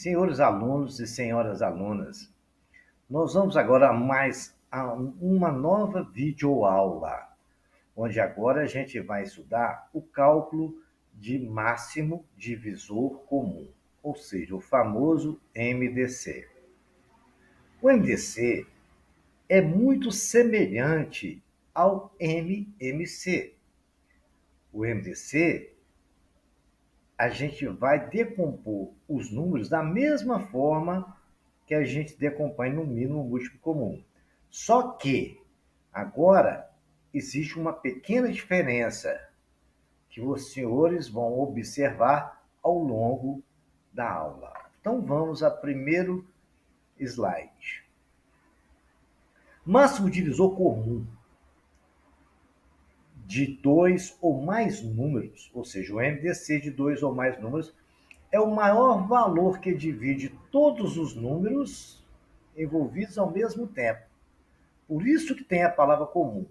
Senhores alunos e senhoras alunas, nós vamos agora mais a uma nova videoaula, onde agora a gente vai estudar o cálculo de máximo divisor comum, ou seja, o famoso MDC. O MDC é muito semelhante ao MMC. O MDC, a gente vai decompor os números da mesma forma que a gente decompõe no mínimo múltiplo comum. Só que agora existe uma pequena diferença que os senhores vão observar ao longo da aula. Então vamos ao primeiro slide. Máximo divisor comum de dois ou mais números, ou seja, o MDC de dois ou mais números, é o maior valor que divide todos os números envolvidos ao mesmo tempo. Por isso que tem a palavra comum.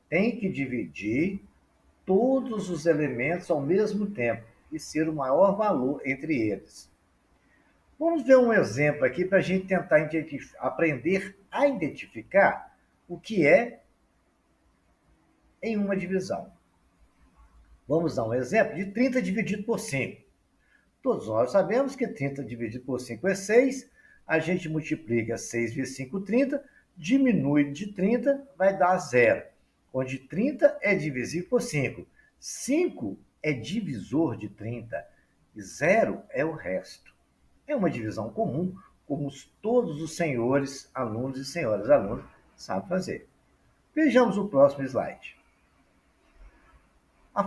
Tem que dividir todos os elementos ao mesmo tempo e ser o maior valor entre eles. Vamos ver um exemplo aqui para a gente tentar aprender a identificar o que é em uma divisão. Vamos dar um exemplo de 30 dividido por 5. Todos nós sabemos que 30 dividido por 5 é 6. A gente multiplica 6 vezes 5, 30. Diminui de 30, vai dar zero. Onde 30 é divisível por 5. 5 é divisor de 30. E zero é o resto. É uma divisão comum, como todos os senhores alunos e senhoras alunos sabem fazer. Vejamos o próximo slide. A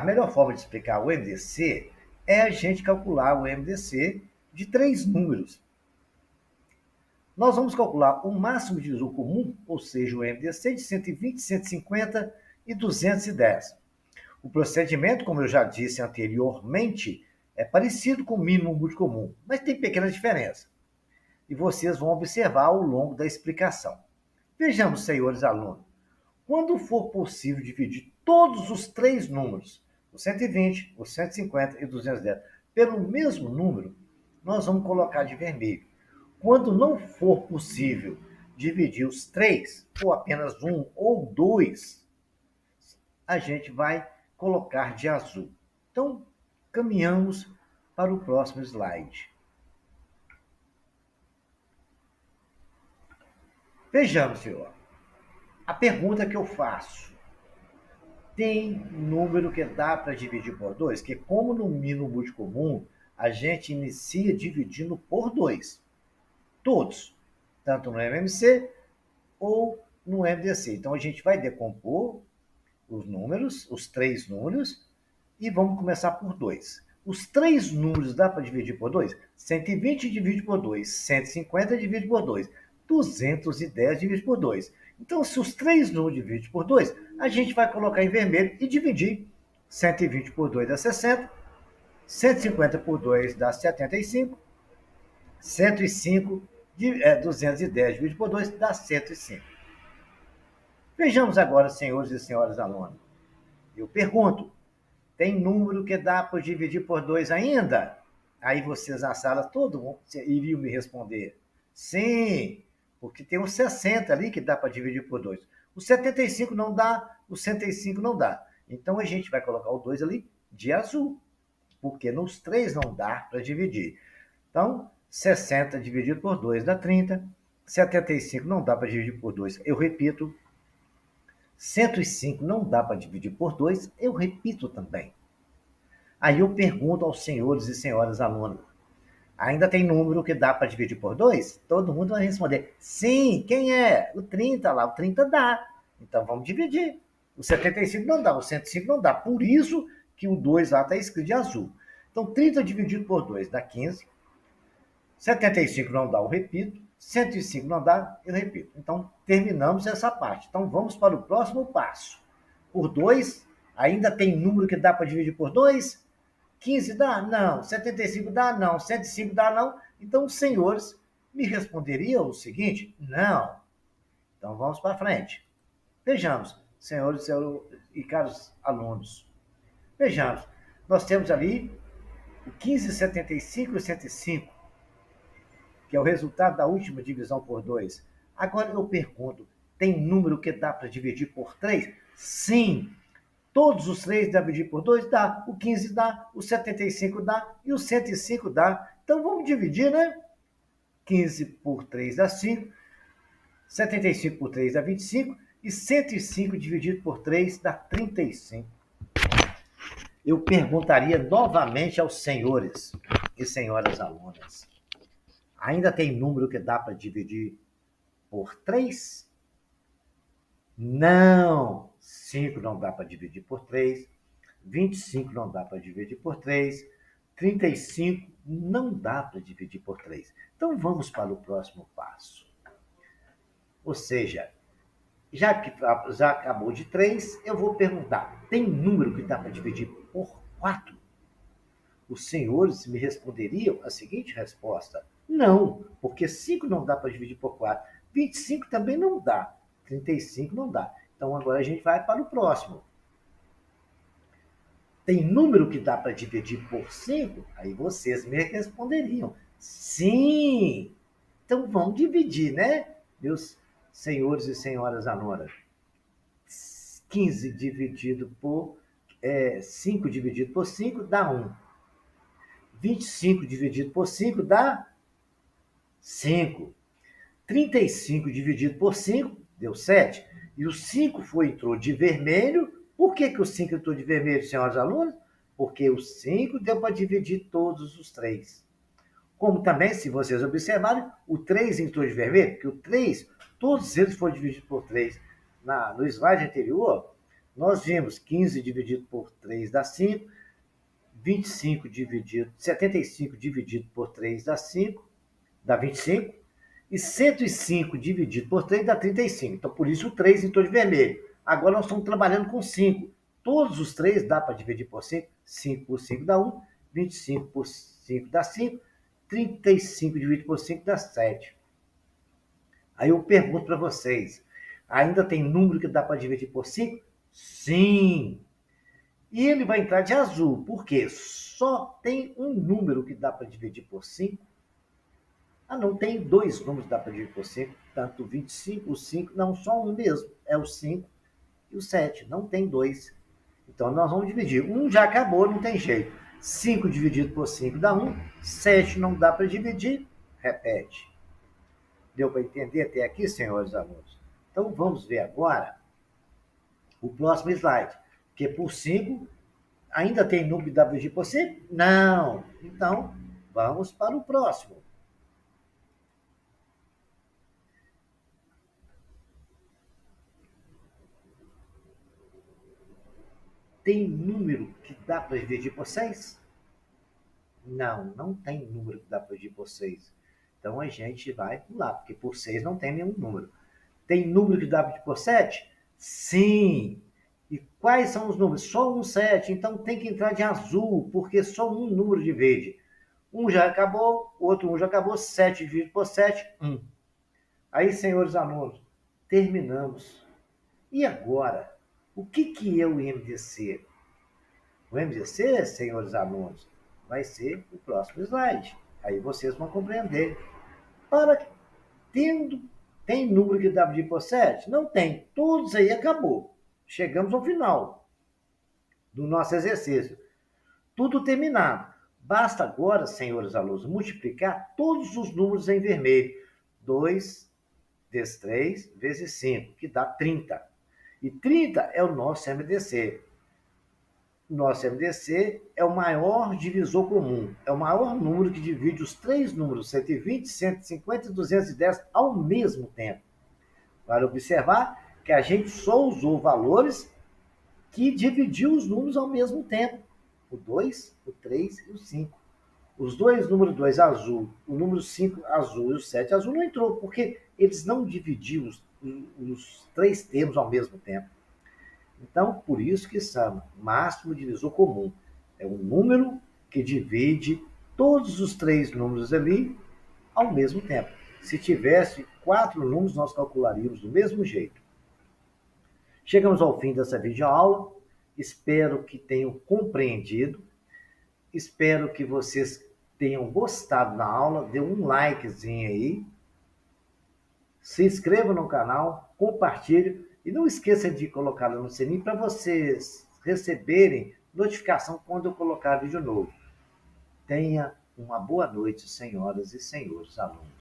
melhor forma de explicar o MDC é a gente calcular o MDC de três números. Nós vamos calcular o máximo divisor comum, ou seja, o MDC de 120, 150 e 210. O procedimento, como eu já disse anteriormente, é parecido com o mínimo múltiplo comum, mas tem pequena diferença. E vocês vão observar ao longo da explicação. Vejamos, senhores alunos. Quando for possível dividir todos os três números, o 120, o 150 e o 210, pelo mesmo número, nós vamos colocar de vermelho. Quando não for possível dividir os três, ou apenas um ou dois, a gente vai colocar de azul. Então, caminhamos para o próximo slide. Vejamos, senhor. A pergunta que eu faço: tem número que dá para dividir por 2? Que como no mínimo múltiplo comum, a gente inicia dividindo por 2. Todos. Tanto no MMC ou no MDC. Então, a gente vai decompor os números, os três números, e vamos começar por 2. Os três números dá para dividir por 2? 120 divide por 2, 150 divide por 2, 210 divide por 2. Então, se os três números dividem por 2, a gente vai colocar em vermelho e dividir. 120 por 2 dá 60, 150 por 2 dá 75, 105, 210 dividido por 2 dá 105. Vejamos agora, senhores e senhoras alunos. Eu pergunto, tem número que dá para dividir por 2 ainda? Aí vocês na sala, todo mundo iriam me responder. Sim, porque tem uns 60 ali que dá para dividir por 2. O 75 não dá, o 105 não dá. Então a gente vai colocar o 2 ali de azul, porque nos três não dá para dividir. Então, 60 dividido por 2 dá 30. 75 não dá para dividir por 2. Eu repito, 105 não dá para dividir por 2, eu repito também. Aí eu pergunto aos senhores e senhoras alunos, ainda tem número que dá para dividir por 2? Todo mundo vai responder, sim, quem é? O 30 lá, o 30 dá. Então vamos dividir. O 75 não dá, o 105 não dá. Por isso que o 2 lá está escrito de azul. Então 30 dividido por 2 dá 15. 75 não dá, eu repito. 105 não dá, eu repito. Então, terminamos essa parte. Então, vamos para o próximo passo. Por 2, ainda tem número que dá para dividir por 2? 15 dá? Não. 75 dá? Não. 105 dá? Não. Então, os senhores me responderiam o seguinte: não. Então, vamos para frente. Vejamos, senhores e caros alunos. Vejamos, nós temos ali o 15, 75 e 105. que é o resultado da última divisão por 2. Agora eu pergunto, tem número que dá para dividir por 3? Sim. Todos os 3 dá para dividir por 2? Dá. O 15 dá, o 75 dá e o 105 dá. Então vamos dividir, né? 15 por 3 dá 5, 75 por 3 dá 25 e 105 dividido por 3 dá 35. Eu perguntaria novamente aos senhores e senhoras alunas, ainda tem número que dá para dividir por 3? Não! 5 não dá para dividir por 3, 25 não dá para dividir por 3, 35 não dá para dividir por 3. Então vamos para o próximo passo. Ou seja, já que já acabou de 3, eu vou perguntar, tem número que dá para dividir por 4? Os senhores me responderiam a seguinte resposta: não, porque 5 não dá para dividir por 4, 25 também não dá, 35 não dá. Então agora a gente vai para o próximo. Tem número que dá para dividir por 5? Aí vocês me responderiam: sim. Então vamos dividir, né, meus senhores e senhoras alunas? 15 dividido por 5 dividido por 5 dá 1. 25 dividido por 5 dá 5. 35 dividido por 5 deu 7. E o 5 entrou de vermelho. Por que o 5 entrou de vermelho, senhoras alunas? Porque o 5 deu para dividir todos os 3. Como também, se vocês observarem, o 3 entrou de vermelho, porque o 3, todos eles foram divididos por 3. No slide anterior, nós vimos 15 dividido por 3 dá 5, 75 dividido por 3 dá 5, dá 25, e 105 dividido por 3 dá 35. Então, por isso o 3 entrou de vermelho. Agora nós estamos trabalhando com 5. Todos os 3 dá para dividir por 5. 5 por 5 dá 1, 25 por 5 dá 5, 35 dividido por 5 dá 7. Aí eu pergunto para vocês, ainda tem número que dá para dividir por 5? Sim! E ele vai entrar de azul, porque só tem um número que dá para dividir por 5. Ah, não, tem 2 números que dá para dividir por 5, tanto o 25, o 5, não, só um mesmo, é o 5 e o 7, não tem 2. Então nós vamos dividir, um já acabou, não tem jeito. 5 dividido por 5 dá 1, 7 não dá para dividir, repete. Deu para entender até aqui, senhores alunos? Então vamos ver agora o próximo slide, que por 5 ainda tem número que dá para dividir por 5? Não. Então vamos para o próximo. Tem número que dá para dividir por 6? Não, não tem número que dá para dividir por 6. Então a gente vai pular, porque por 6 não tem nenhum número. Tem número que dá para dividir por 7? Sim. E quais são os números? Só um 7. Então tem que entrar de azul, porque só um número divide. Um já acabou, o outro 1 já acabou, 7 dividido por 7, 1. Aí, senhores alunos, terminamos. E agora, o que é o MDC? O MDC, senhores alunos, vai ser o próximo slide. Aí vocês vão compreender. Para tendo, tem número que dá para dividir por 7? Não tem. Todos aí acabou. Chegamos ao final do nosso exercício. Tudo terminado. Basta agora, senhores alunos, multiplicar todos os números em vermelho. 2 vezes 3 vezes 5, que dá 30. E 30 é o nosso MDC. Nosso MDC é o maior divisor comum. É o maior número que divide os 3 números 120, 150 e 210 ao mesmo tempo. Para observar que a gente só usou valores que dividiu os números ao mesmo tempo. O 2, o 3 e o 5. Os dois, número 2 azul, o número 5 azul e o 7 azul não entrou, porque eles não dividiam os 3 termos ao mesmo tempo. Então, por isso que chama máximo divisor comum. É um número que divide todos os 3 números ali ao mesmo tempo. Se tivesse 4 números, nós calcularíamos do mesmo jeito. Chegamos ao fim dessa videoaula. Espero que tenham compreendido. Espero que vocês tenham gostado da aula, dê um likezinho aí, se inscreva no canal, compartilhe e não esqueça de colocar no sininho para vocês receberem notificação quando eu colocar vídeo novo. Tenha uma boa noite, senhoras e senhores alunos.